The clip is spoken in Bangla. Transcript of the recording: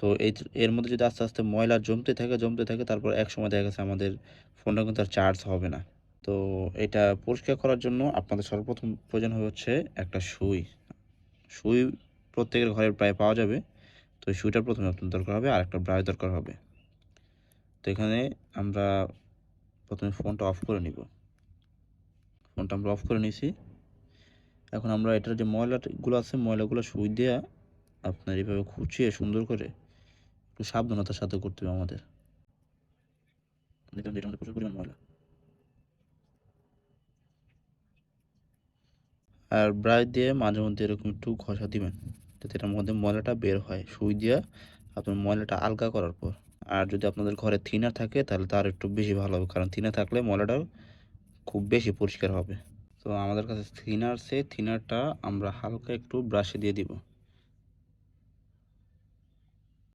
তো এর মধ্যে যদি আস্তে আস্তে ময়লা জমতে থাকে তারপর একসময় দেখা গেছে আমাদের ফোনটা কিন্তু আর চার্জ হবে না। তো এটা পরিষ্কার করার জন্য আপনাদের সর্বপ্রথম প্রয়োজন হচ্ছে একটা সুই। সুই প্রত্যেকের ঘরে প্রায় পাওয়া যাবে। তো এই সুইটা প্রথমে আপনার দরকার হবে আর একটা ব্রাশ দরকার হবে। তো এখানে আমরা প্রথমে ফোনটা অফ করে নিব। ফোনটা আমরা অফ করে নিয়েছি। এখন আমরা এটার যে ময়লাগুলো আছে ময়লাগুলো সুই দিয়ে আপনার এভাবে খুঁচিয়ে সুন্দর করে একটু সাবধানতার সাথে করতে হবে আমাদের। দেখবেন যে এটার মধ্যে প্রচুর পরিমাণ ময়লা। আর ব্রাশ দিয়ে মাঝে মধ্যে এরকম একটু ঘষা দিবেন যাতে এটার মধ্যে ময়লাটা বের হয় সুই দিয়ে আপনার ময়লাটা আলগা করার পর। আর যদি আপনাদের ঘরে থিনার থাকে তাহলে তার একটু বেশি ভালো হবে, কারণ থিনার থাকলে ময়লাটা খুব বেশি পরিষ্কার হবে। তো আমাদের কাছে থিনার থিনারটা আমরা হালকা একটু ব্রাশে দিয়ে দিব।